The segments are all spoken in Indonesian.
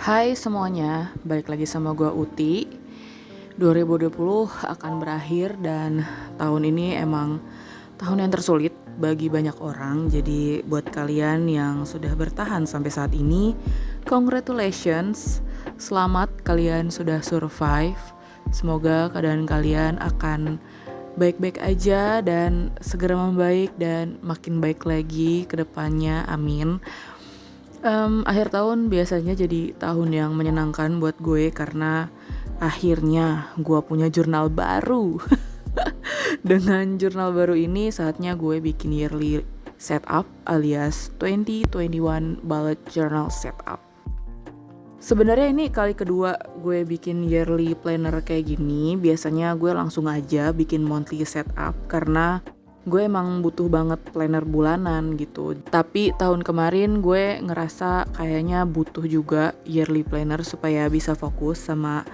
Hai semuanya, balik lagi sama gua Uti. 2020 akan berakhir dan tahun ini emang tahun yang tersulit bagi banyak orang. Jadi buat kalian yang sudah bertahan sampai saat ini, congratulations. Selamat kalian sudah survive. Semoga keadaan kalian akan baik-baik aja dan segera membaik dan makin baik lagi ke depannya. Amin. Akhir tahun biasanya jadi tahun yang menyenangkan buat gue karena akhirnya gue punya jurnal baru. Dengan jurnal baru ini saatnya gue bikin yearly setup alias 2021 bullet journal setup. Sebenarnya ini kali kedua gue bikin yearly planner kayak gini. Biasanya gue langsung aja bikin monthly setup karena gue emang butuh banget planner bulanan gitu. Tapi tahun kemarin gue ngerasa kayaknya butuh juga yearly planner supaya bisa fokus sama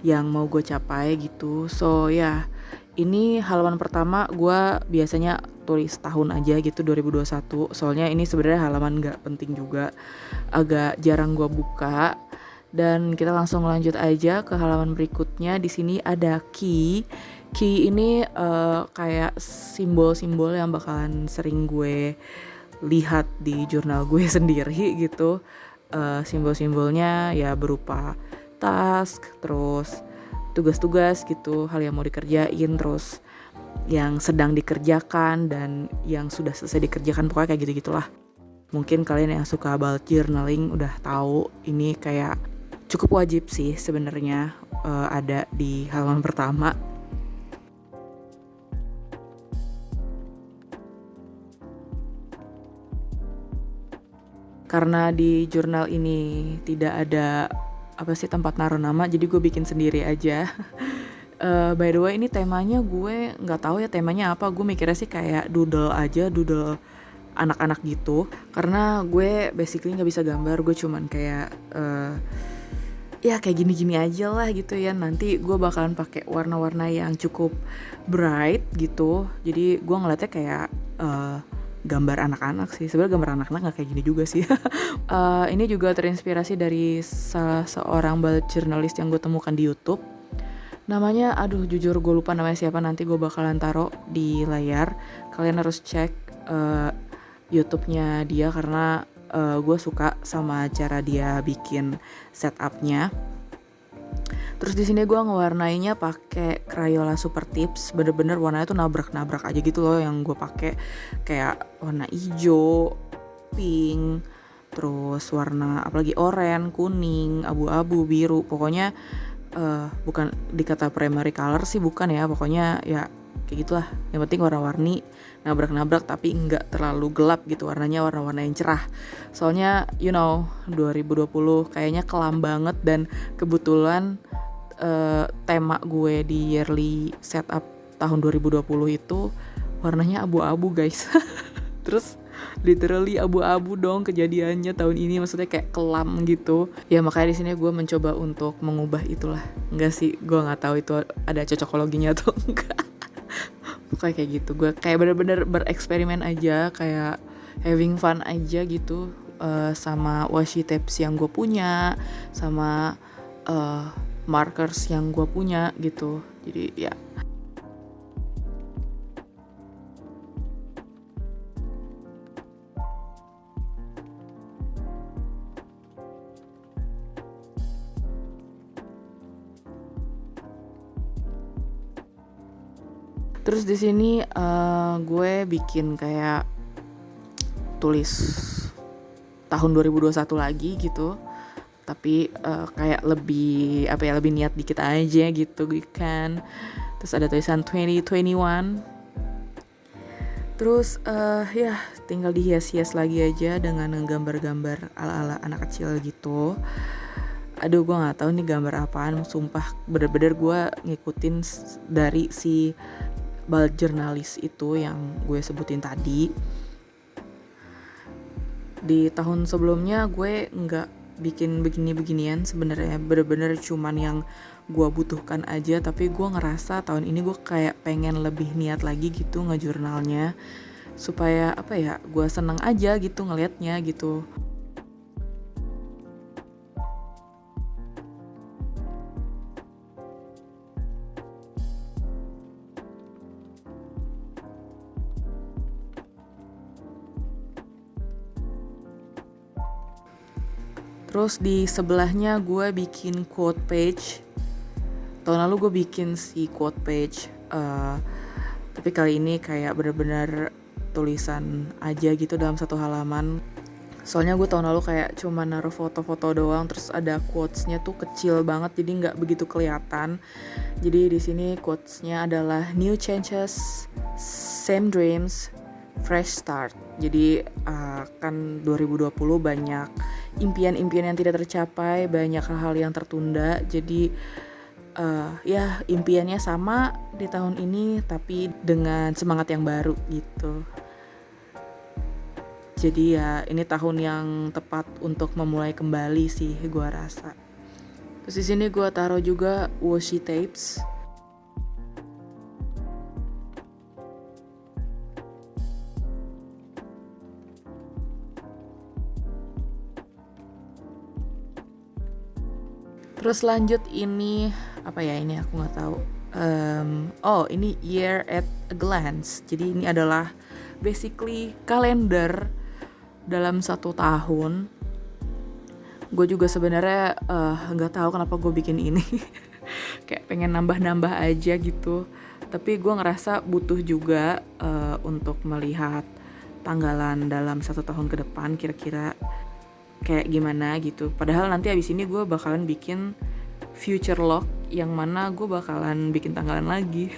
yang mau gue capai gitu. So ya, ini halaman pertama gue biasanya tulis tahun aja gitu 2021. Soalnya ini sebenarnya halaman gak penting juga, agak jarang gue buka. Dan kita langsung lanjut aja ke halaman berikutnya. Di sini ada key. Key ini kayak simbol-simbol yang bakalan sering gue lihat di jurnal gue sendiri gitu. Simbol-simbolnya ya berupa task, terus tugas-tugas gitu, hal yang mau dikerjain, terus yang sedang dikerjakan dan yang sudah selesai dikerjakan, pokoknya kayak gitu-gitulah. Mungkin kalian yang suka bullet journaling udah tahu ini kayak cukup wajib sih sebenarnya ada di halaman pertama. Karena di jurnal ini tidak ada tempat naruh nama, jadi gue bikin sendiri aja. By the way, ini temanya gue nggak tahu ya temanya apa. Gue mikirnya sih kayak doodle aja, doodle anak-anak gitu. Karena gue basically nggak bisa gambar, gue cuman kayak ya kayak gini-gini aja lah gitu ya. Nanti gue bakalan pakai warna-warna yang cukup bright gitu. Jadi gue ngeliatnya kayak gambar anak-anak sih. Sebenarnya gambar anak-anak nggak kayak gini juga sih. Ini juga terinspirasi dari salah seorang bullet journalist yang gue temukan di YouTube. Namanya, jujur gue lupa namanya siapa. Nanti gue bakalan taruh di layar. Kalian harus cek YouTube-nya dia karena gue suka sama cara dia bikin setupnya. Terus di sini gue ngewarnainya pakai Crayola Super Tips, bener-bener warnanya tuh nabrak-nabrak aja gitu loh yang gue pakai, kayak warna hijau, pink, terus warna apalagi oranye, kuning, abu-abu, biru, pokoknya bukan dikata primary color sih bukan ya, pokoknya ya kayak gitulah. Yang penting warna-warni nabrak-nabrak tapi enggak terlalu gelap gitu warnanya, warna-warna yang cerah. Soalnya 2020 kayaknya kelam banget dan kebetulan tema gue di yearly setup tahun 2020 itu warnanya abu-abu guys. Terus literally abu-abu dong kejadiannya tahun ini, maksudnya kayak kelam gitu. Ya makanya di sini gue mencoba untuk mengubah itulah. Enggak sih, gue nggak tahu itu ada cocokologinya atau enggak. Pokoknya kayak gitu, gue kayak bener-bener bereksperimen aja, kayak having fun aja gitu sama washi tapes yang gue punya, sama markers yang gue punya gitu. Jadi ya terus di sini gue bikin kayak tulis tahun 2021 lagi gitu, tapi kayak lebih lebih niat dikit aja gitu kan. Terus ada tulisan 2021. Terus ya tinggal dihias-hias lagi aja dengan gambar-gambar ala-ala anak kecil gitu. Gue nggak tahu nih gambar apaan, sumpah bener-bener gue ngikutin dari si bullet journalist itu yang gue sebutin tadi. Di tahun sebelumnya gue nggak bikin begini-beginian sebenarnya, bener-bener cuman yang gue butuhkan aja. Tapi gue ngerasa tahun ini gue kayak pengen lebih niat lagi gitu ngejurnalnya, supaya gue seneng aja gitu ngelihatnya gitu. Terus di sebelahnya gue bikin quote page. Tahun lalu gue bikin si quote page, tapi kali ini kayak bener-bener tulisan aja gitu dalam satu halaman. Soalnya gue tahun lalu kayak cuma naruh foto-foto doang, terus ada quotes-nya tuh kecil banget, jadi nggak begitu kelihatan. Jadi di sini quotes-nya adalah new changes, same dreams, fresh start. Jadi kan 2020 banyak impian-impian yang tidak tercapai, banyak hal-hal yang tertunda. Jadi ya impiannya sama di tahun ini tapi dengan semangat yang baru gitu. Jadi ya ini tahun yang tepat untuk memulai kembali sih gue rasa. Terus di sini gue taruh juga washi tapes. Terus lanjut ini apa ya, ini aku nggak tahu. Ini year at a glance. Jadi ini adalah basically kalender dalam satu tahun. Gue juga sebenarnya nggak tahu kenapa gue bikin ini. Kayak pengen nambah-nambah aja gitu. Tapi gue ngerasa butuh juga untuk melihat tanggalan dalam satu tahun ke depan kira-kira kayak gimana gitu. Padahal nanti abis ini gue bakalan bikin future log yang mana gue bakalan bikin tanggalan lagi.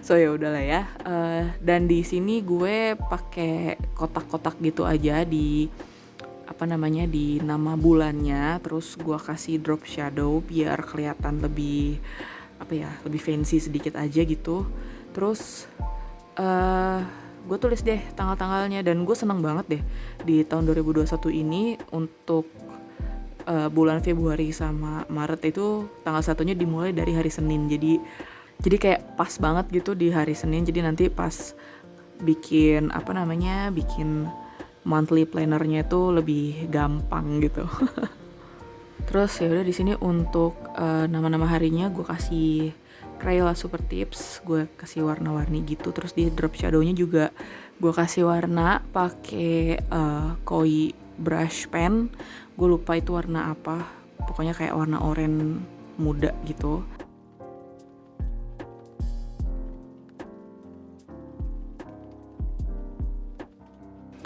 So ya udahlah ya. Dan di sini gue pakai kotak-kotak gitu aja di di nama bulannya. Terus gue kasih drop shadow biar kelihatan lebih lebih fancy sedikit aja gitu. Terus gue tulis deh tanggal-tanggalnya, dan gue seneng banget deh di tahun 2021 ini untuk bulan Februari sama Maret itu tanggal 1-nya dimulai dari hari Senin. Jadi kayak pas banget gitu di hari Senin. Jadi nanti pas bikin bikin monthly planner-nya itu lebih gampang gitu. Terus ya udah di sini untuk nama-nama harinya gue kasih Crayola Super Tips, gue kasih warna-warni gitu. Terus di drop shadow-nya juga gue kasih warna pakai koi brush pen. Gue lupa itu warna apa, pokoknya kayak warna oranye muda gitu.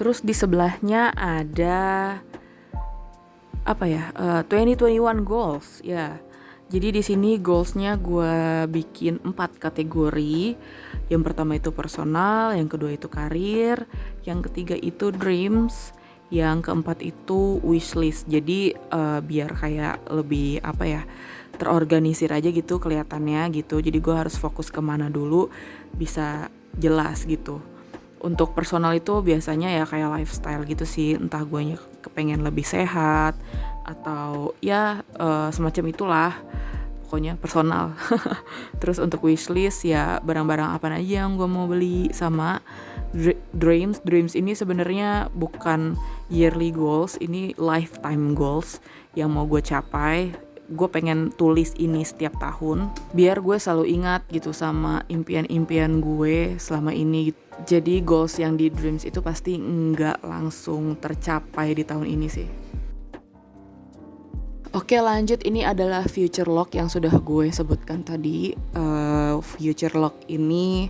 Terus di sebelahnya ada 2021 goals ya. Jadi di sini goalsnya gue bikin 4 kategori. Yang pertama itu personal, yang kedua itu karir, yang ketiga itu dreams, yang keempat itu wishlist. Jadi biar kayak lebih terorganisir aja gitu kelihatannya gitu. Jadi gue harus fokus kemana dulu bisa jelas gitu. Untuk personal itu biasanya ya kayak lifestyle gitu sih, entah gue kepengen lebih sehat atau ya semacam itulah, pokoknya personal. Terus untuk wishlist ya barang-barang apa aja yang gue mau beli. Sama dreams ini sebenarnya bukan yearly goals, ini lifetime goals yang mau gue capai. Gue pengen tulis ini setiap tahun biar gue selalu ingat gitu sama impian-impian gue selama ini. Jadi goals yang di dreams itu pasti nggak langsung tercapai di tahun ini sih. Oke, lanjut, ini adalah future log yang sudah gue sebutkan tadi. Future log ini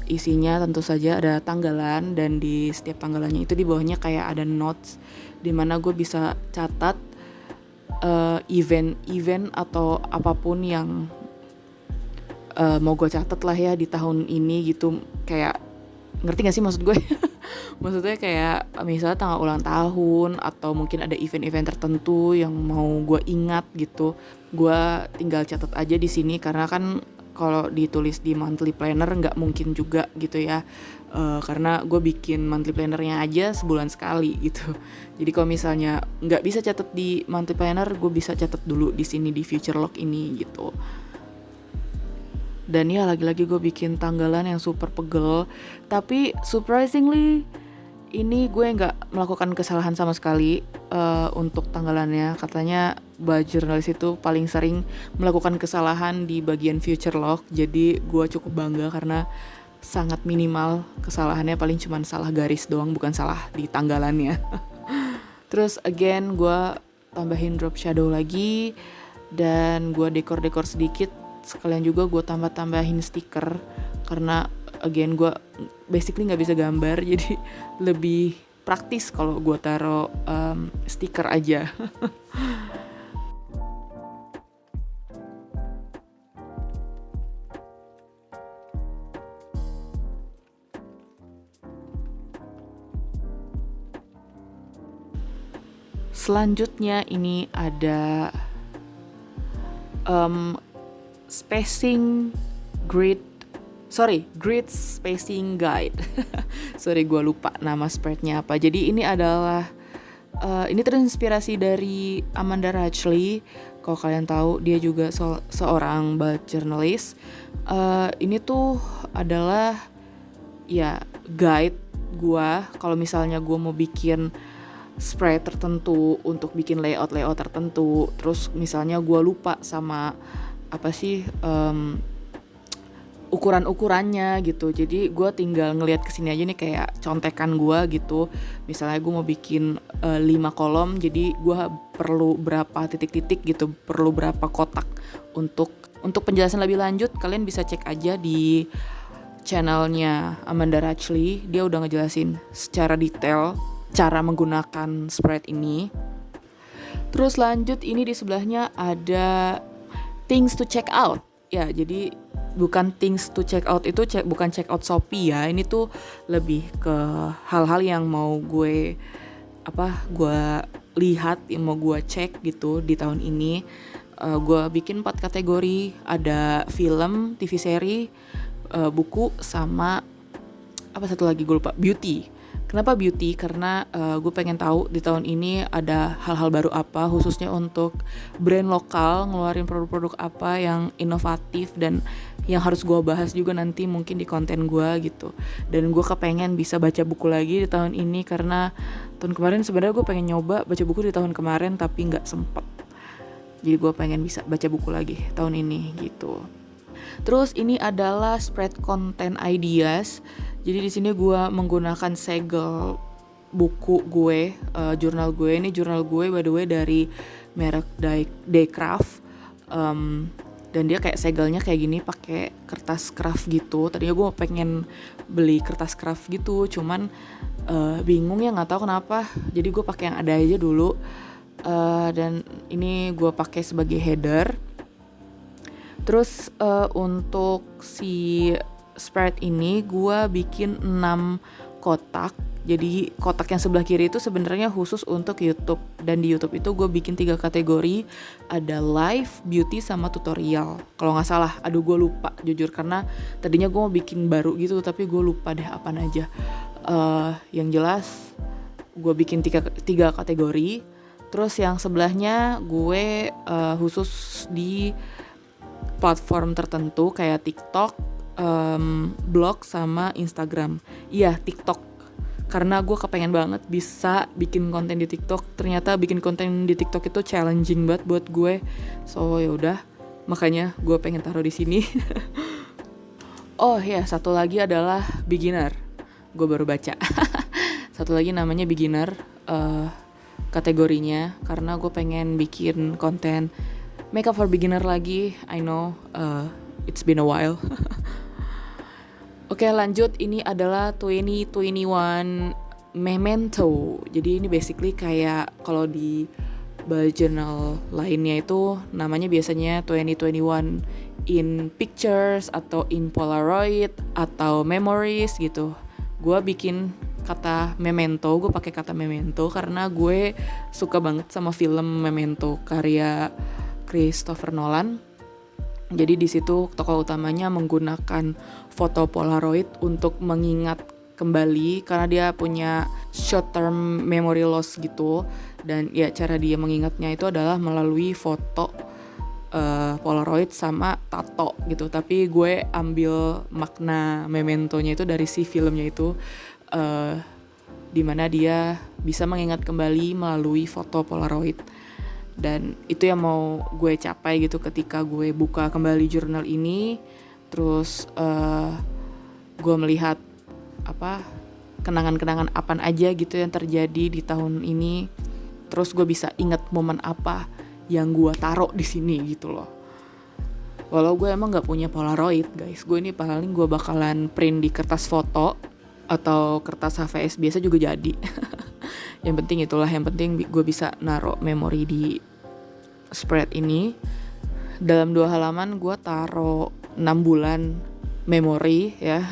isinya tentu saja ada tanggalan, dan di setiap tanggalannya itu di bawahnya kayak ada notes dimana gue bisa catat event atau apapun yang mau gue catat lah ya di tahun ini gitu. Kayak ngerti gak sih maksud gue? Maksudnya kayak misalnya tanggal ulang tahun atau mungkin ada event-event tertentu yang mau gue ingat gitu. Gue tinggal catat aja di sini karena kan kalau ditulis di monthly planner nggak mungkin juga gitu ya. Karena gue bikin monthly plannernya aja sebulan sekali gitu. Jadi kalau misalnya nggak bisa catat di monthly planner, gue bisa catat dulu di sini di future log ini gitu. Dan ya lagi-lagi gue bikin tanggalan yang super pegel. Tapi surprisingly ini gue gak melakukan kesalahan sama sekali untuk tanggalannya. Katanya jurnalis itu paling sering melakukan kesalahan di bagian future log. Jadi gue cukup bangga karena sangat minimal kesalahannya, paling cuma salah garis doang, bukan salah di tanggalannya. Terus again gue tambahin drop shadow lagi, dan gue dekor-dekor sedikit. Sekalian juga gue tambah-tambahin stiker, karena again gue basically nggak bisa gambar, jadi lebih praktis kalau gue taruh stiker aja. Selanjutnya ini ada spacing grid spacing guide. Sorry, gue lupa nama spreadnya apa. Jadi ini adalah ini terinspirasi dari Amanda Rachley. Kalau kalian tahu, dia juga seorang bullet journalist. Ini tuh adalah ya guide gue kalau misalnya gue mau bikin spread tertentu untuk bikin layout tertentu. Terus misalnya gue lupa sama apa sih ukuran-ukurannya gitu, jadi gue tinggal ngelihat kesini aja nih kayak contekan gue gitu. Misalnya gue mau bikin 5 kolom, jadi gue perlu berapa titik-titik gitu, perlu berapa kotak. Untuk penjelasan lebih lanjut kalian bisa cek aja di channelnya Amanda Rachley. Dia udah ngejelasin secara detail cara menggunakan spread ini. Terus lanjut, ini di sebelahnya ada things to check out. Ya, jadi bukan things to check out itu bukan check out Shopee ya. Ini tuh lebih ke hal-hal yang mau gue lihat, yang mau gue cek gitu di tahun ini. Gue bikin 4 kategori, ada film, TV seri, buku, sama apa satu lagi gue lupa, beauty. Kenapa beauty? Karena gue pengen tahu di tahun ini ada hal-hal baru apa, khususnya untuk brand lokal ngeluarin produk-produk apa yang inovatif dan yang harus gue bahas juga nanti mungkin di konten gue gitu. Dan gue kepengen bisa baca buku lagi di tahun ini, karena tahun kemarin sebenarnya gue pengen nyoba baca buku di tahun kemarin tapi nggak sempet. Jadi gue pengen bisa baca buku lagi tahun ini gitu. Terus ini adalah spread content ideas. Jadi di sini gue menggunakan segel buku gue, jurnal gue. Ini jurnal gue by the way dari merek Daycraft. Dan dia kayak segelnya kayak gini pakai kertas craft gitu. Tadinya gue pengen beli kertas craft gitu, cuman bingung ya, nggak tahu kenapa. Jadi gue pakai yang ada aja dulu. Dan ini gue pakai sebagai header. Terus untuk si spread ini gue bikin 6 kotak. Jadi kotak yang sebelah kiri itu sebenarnya khusus untuk YouTube. Dan di YouTube itu gue bikin 3 kategori. Ada live, beauty, sama tutorial. Kalau gak salah, aduh gue lupa jujur. Karena tadinya gue mau bikin baru gitu, tapi gue lupa deh apaan aja. Yang jelas gue bikin 3 kategori. Terus yang sebelahnya gue khusus di platform tertentu kayak TikTok, blog, sama Instagram. Iya, TikTok. Karena gue kepengen banget bisa bikin konten di TikTok. Ternyata bikin konten di TikTok itu challenging banget buat gue. So ya udah, makanya gue pengen taruh di sini. Oh ya, satu lagi adalah beginner. Gue baru baca. Satu lagi namanya beginner kategorinya, karena gue pengen bikin konten makeup for beginner lagi. I know it's been a while. Oke, lanjut, ini adalah 2021 memento. Jadi ini basically kayak kalau di bullet journal lainnya itu namanya biasanya 2021 in pictures atau in Polaroid atau memories gitu. Gue bikin kata memento, gue pakai kata memento karena gue suka banget sama film Memento karya Christopher Nolan. Jadi di situ tokoh utamanya menggunakan foto Polaroid untuk mengingat kembali, karena dia punya short term memory loss gitu. Dan ya cara dia mengingatnya itu adalah melalui foto Polaroid sama tato gitu. Tapi gue ambil makna mementonya itu dari si filmnya itu, dimana dia bisa mengingat kembali melalui foto Polaroid. Dan itu yang mau gue capai gitu ketika gue buka kembali jurnal ini. Terus gue melihat kenangan-kenangan apa aja gitu yang terjadi di tahun ini. terus gue bisa inget momen apa yang gue taruh di sini gitu loh. Walau gue emang nggak punya Polaroid guys, gue ini paling gue bakalan print di kertas foto atau kertas HVS biasa juga jadi. Yang penting itulah, yang penting gue bisa naruh memori di spread ini. Dalam 2 halaman gue taruh 6 bulan memori ya.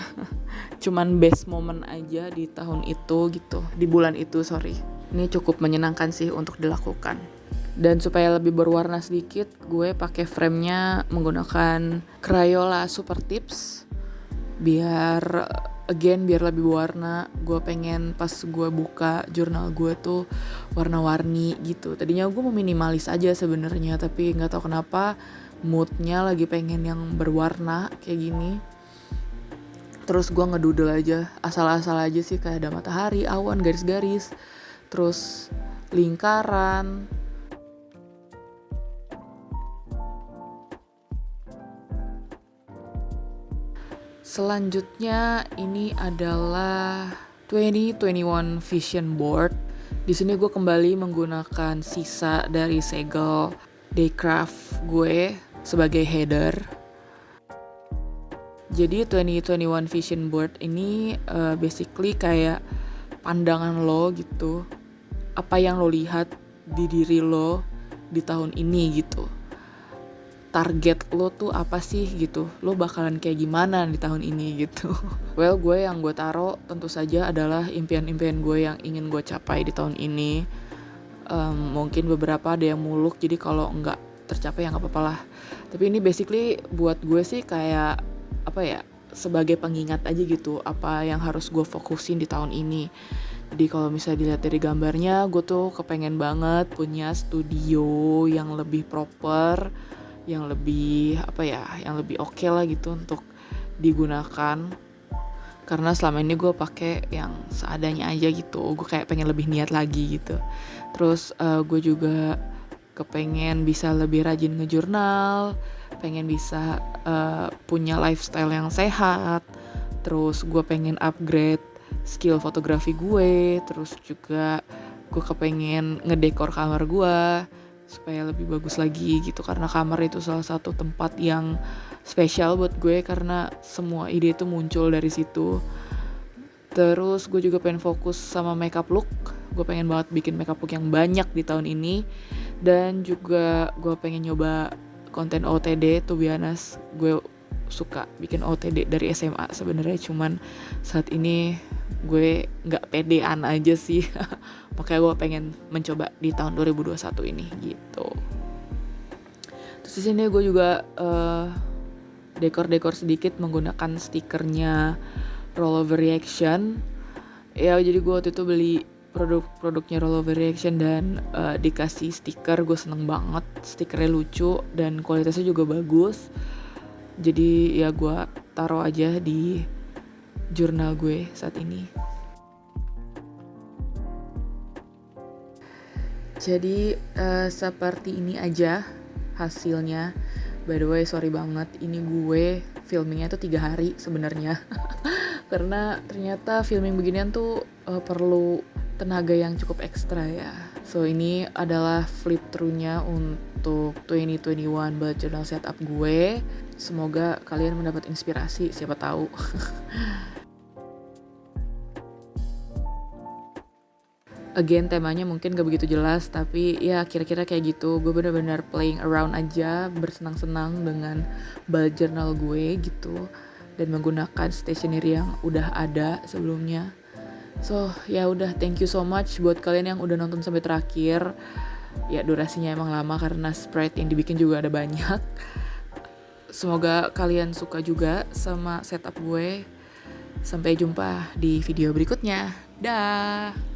Cuman best moment aja di tahun itu gitu, di bulan itu sorry. Ini cukup menyenangkan sih untuk dilakukan. Dan supaya lebih berwarna sedikit, gue pakai frame-nya menggunakan Crayola Super Tips. Biar lebih berwarna. Gue pengen pas gue buka jurnal gue tuh warna-warni gitu. Tadinya gue mau minimalis aja sebenarnya, tapi nggak tahu kenapa moodnya lagi pengen yang berwarna kayak gini. Terus gue ngedoodle aja, asal-asal aja sih, kayak ada matahari, awan, garis-garis, terus lingkaran. Selanjutnya ini adalah 2021 Vision Board. Di sini gue kembali menggunakan sisa dari segel Daycraft gue sebagai header. Jadi 2021 Vision Board ini basically kayak pandangan lo gitu. Apa yang lo lihat di diri lo di tahun ini gitu. Target lo tuh apa sih gitu, lo bakalan kayak gimana di tahun ini gitu. Well, gue yang gue taruh tentu saja adalah impian-impian gue yang ingin gue capai di tahun ini. Mungkin beberapa ada yang muluk, jadi kalau nggak tercapai ya nggak apa-apa lah. Tapi ini basically buat gue sih kayak apa ya, sebagai pengingat aja gitu, apa yang harus gue fokusin di tahun ini. Jadi kalau misalnya dilihat dari gambarnya, gue tuh kepengen banget punya studio yang lebih proper, yang lebih yang lebih oke lah gitu untuk digunakan. Karena selama ini gue pakai yang seadanya aja gitu. Gue kayak pengen lebih niat lagi gitu. Terus gue juga kepengen bisa lebih rajin ngejurnal, pengen bisa punya lifestyle yang sehat. Terus gue pengen upgrade skill fotografi gue. Terus juga gue kepengen ngedekor kamar gue supaya lebih bagus lagi gitu, karena kamar itu salah satu tempat yang spesial buat gue karena semua ide itu muncul dari situ. Terus gue juga pengen fokus sama makeup look. Gue pengen banget bikin makeup look yang banyak di tahun ini. Dan juga gue pengen nyoba konten OOTD. To be honest, gue suka bikin OOTD dari SMA sebenarnya, cuman saat ini gue nggak pedean aja sih. Makanya gue pengen mencoba di tahun 2021 ini gitu. Terus di sini gue juga dekor sedikit menggunakan stikernya Rollover Reaction. Ya jadi gue waktu itu beli produknya Rollover Reaction dan dikasih stiker. Gue seneng banget, stikernya lucu dan kualitasnya juga bagus. Jadi ya gue taruh aja di jurnal gue saat ini. Jadi seperti ini aja hasilnya. By the way, sorry banget, ini gue filmingnya tuh 3 hari sebenarnya. Karena ternyata filming beginian tuh perlu tenaga yang cukup ekstra ya. So ini adalah flip through-nya untuk 2021 bullet journal setup gue. Semoga kalian mendapat inspirasi, siapa tahu. Again, temanya mungkin gak begitu jelas, tapi ya kira-kira kayak gitu. Gue benar-benar playing around aja, bersenang-senang dengan bullet journal gue gitu, dan menggunakan stationery yang udah ada sebelumnya. So ya udah, thank you so much buat kalian yang udah nonton sampai terakhir. Ya durasinya emang lama karena spread yang dibikin juga ada banyak. Semoga kalian suka juga sama setup gue. Sampai jumpa di video berikutnya. Dah.